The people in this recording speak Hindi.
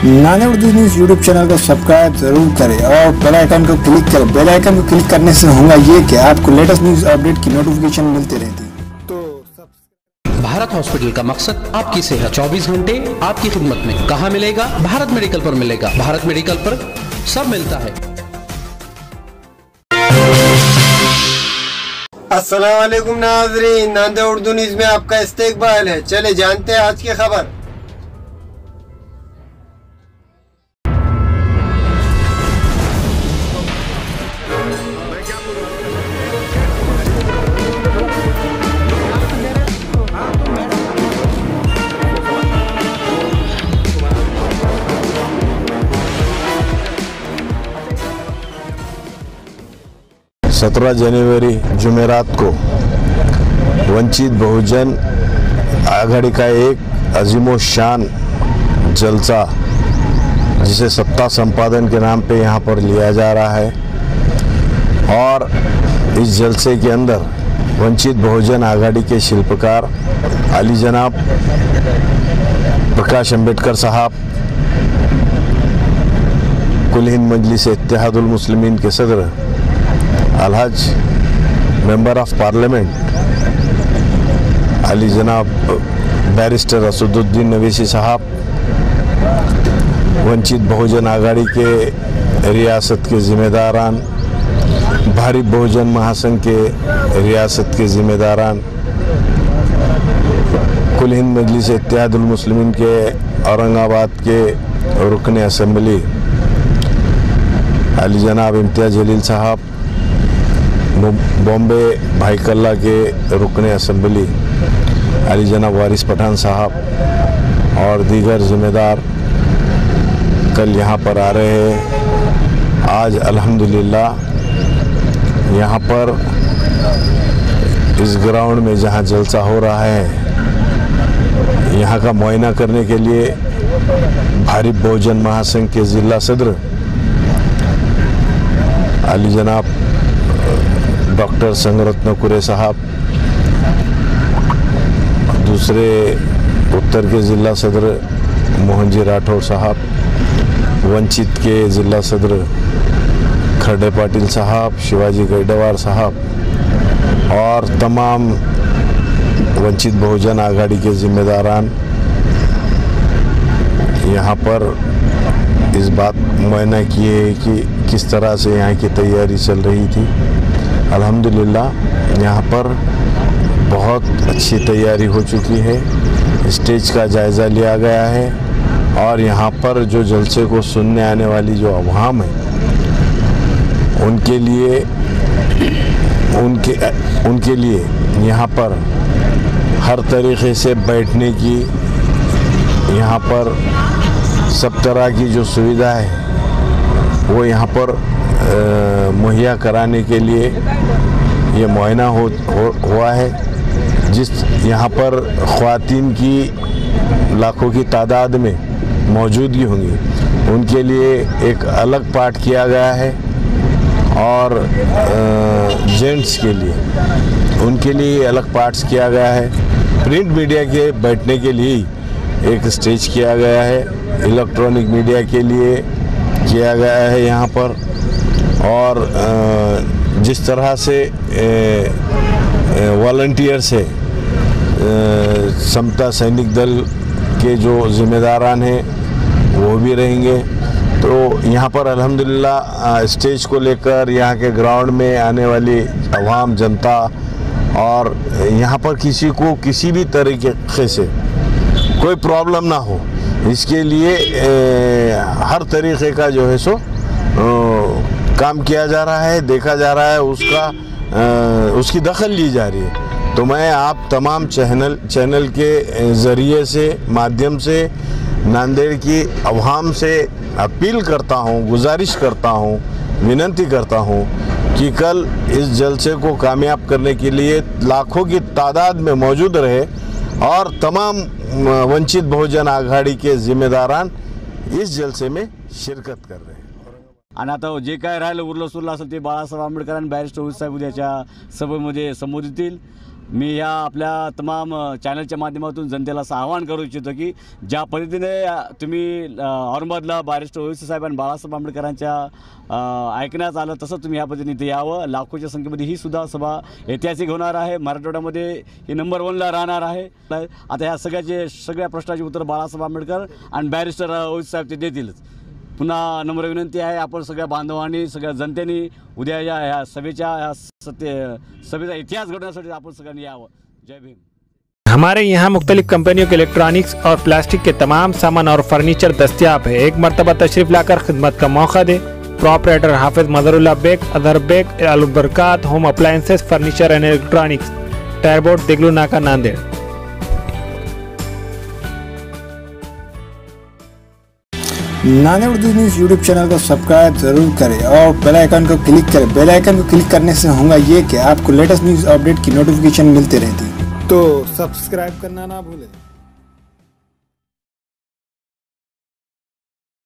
Nanded Urdu news YouTube channel को सब्सक्राइब जरूर करें और बेल आइकन को क्लिक करें। बेल आइकन को क्लिक करने से होगा ये कि आपको लेटेस्ट न्यूज़ अपडेट की नोटिफिकेशन मिलती रहती है। भारत हॉस्पिटल का मकसद आपकी सेहत 24 घंटे आपकी खिदमत में। कहाँ मिलेगा? भारत मेडिकल पर मिलेगा। भारत मेडिकल पर सब मिलता है। अस्सलाम वालेकुम नाज़रीन, नांदेड़ उर्दू न्यूज़ में आपका इस्तकबाल है। चले जानते हैं आज की खबर। सत्रह जनवरी जुमेरात को वंचित बहुजन आघाड़ी का एक अजीमो शान जलसा जिसे सत्ता संपादन के नाम पे यहाँ पर लिया जा रहा है और इस जलसे के अंदर वंचित बहुजन आघाड़ी के शिल्पकार अली जनाब प्रकाश अंबेडकर साहब, कुल हिंद मजलिस इत्तेहादुल मुस्लिमीन के सदर अलहज मेंबर ऑफ पार्लियामेंट अली जनाब बैरिस्टर असदुद्दीन नवीसी साहब, वंचित बहुजन आघाड़ी के रियासत के ज़िम्मेदारान, भारी बहुजन महासंघ के रियासत के ज़िम्मेदारान, कुल हिंद मजलिस इत्तेहादुल मुस्लिमीन के औरंगाबाद के रुकन असम्बली अली जनाब इम्तियाज़ जलील साहब, बॉम्बे भाई कल्ला के रुकन असम्बली अली जनाब वारिस पठान साहब और दीगर ज़िम्मेदार कल यहाँ पर आ रहे हैं। आज अल्हम्दुलिल्लाह यहाँ पर इस ग्राउंड में जहाँ जलसा हो रहा है, यहाँ का मुआयना करने के लिए भारी बहुजन महासंघ के ज़िला सदर अली जनाब डॉक्टर संगरत्न कुरे साहब, दूसरे उत्तर के ज़िला सदर मोहन जी राठौर साहब, वंचित के ज़िला सदर खरडे पाटिल साहब, शिवाजी गैडवार साहब और तमाम वंचित बहुजन आघाड़ी के ज़िम्मेदारान यहाँ पर इस बात मुआयना किए कि किस तरह से यहाँ की तैयारी चल रही थी। अल्हम्दुलिल्लाह यहाँ पर बहुत अच्छी तैयारी हो चुकी है। स्टेज का जायज़ा लिया गया है और यहाँ पर जो जलसे को सुनने आने वाली जो अवाम है उनके लिए यहाँ पर हर तरीक़े से बैठने की, यहाँ पर सब तरह की जो सुविधा है वो यहाँ पर मुहैया कराने के लिए ये मुआयना हुआ है। जिस यहाँ पर ख़वातीन की लाखों की तादाद में मौजूदगी होंगी, उनके लिए एक अलग पार्ट किया गया है और जेंट्स के लिए उनके लिए अलग पार्ट्स किया गया है। प्रिंट मीडिया के बैठने के लिए एक स्टेज किया गया है, इलेक्ट्रॉनिक मीडिया के लिए किया गया है यहाँ पर। और जिस तरह से वॉलंटियर्स है, समता सैनिक दल के जो ज़िम्मेदारान हैं वो भी रहेंगे। तो यहाँ पर अल्हम्दुलिल्लाह स्टेज को लेकर यहाँ के ग्राउंड में आने वाली अवाम जनता और यहाँ पर किसी को किसी भी तरीके से कोई प्रॉब्लम ना हो, इसके लिए हर तरीक़े का जो है सो काम किया जा रहा है, देखा जा रहा है, उसकी दखल ली जा रही है। तो मैं आप तमाम चैनल के ज़रिए से, माध्यम से नांदेड़ की अवाम से अपील करता हूँ, गुजारिश करता हूँ, विनती करता हूँ कि कल इस जलसे को कामयाब करने के लिए लाखों की तादाद में मौजूद रहे और तमाम वंचित बहुजन आघाडी के ज़िम्मेदारान इस जलसे में शिरकत कर रहे हैं। आणि आता जे काय राहिलं उरलं सुरलं असेल ते बाळासाहेब आंबेडकर आणि बॅरिस्टर साहेब उद्याच्या सभेमध्ये संबोधितील मी या आपल्या तमाम चॅनलच्या माध्यमातून जनतेला असं आवाहन करू इच्छितो की ज्या पद्धतीने तुम्ही औरंगाबादला बॅरिस्टर ओवैसी साहेब आणि बाळासाहेब आंबेडकरांच्या ऐकण्यात आलं तसं तुम्ही ह्या पद्धतीने इथे यावं. लाखोच्या संख्येमध्ये ही सुद्धा सभा ऐतिहासिक होणार आहे. मराठवाड्यामध्ये ही नंबर 1ला राहणार आहे. आता ह्या सगळ्या प्रश्नाची उत्तर बाळासाहेब आंबेडकर आणि बॅरिस्टर ओवैसी साहेब ते देतीलच. पुन्हा नम्र विनंती आहे आपण सगळ्या बांधवांनी सगळ्या जनतेने उद्या ह्या सभेचा इतिहास घडवण्यासाठी आपण सगळ्यांनी यावं. जय भीम. हमारे यहाँ मुख्तलिफ कंपनियों के इलेक्ट्रॉनिक्स और प्लास्टिक के तमाम सामान और फर्नीचर दस्तियाब है. एक मरतबा तशरीफ लाकर खिदमत का मौका दे. प्रोपराइटर हाफिज मदरुल्लाह बेग, अदर Baig, Albarkat home appliances, furniture and electronics, टायरबोर्ड, देगलू नाका, Nanded. Nanded Urdu news YouTube channel को सब्सक्राइब जरूर करें और बेल आइकन को क्लिक करें. बेल आइकन को क्लिक करने से होगा ये कि आपको लेटेस्ट न्यूज़ अपडेट की नोटिफिकेशन मिलती रहती. तो सब्सक्राइब करना ना भूलें.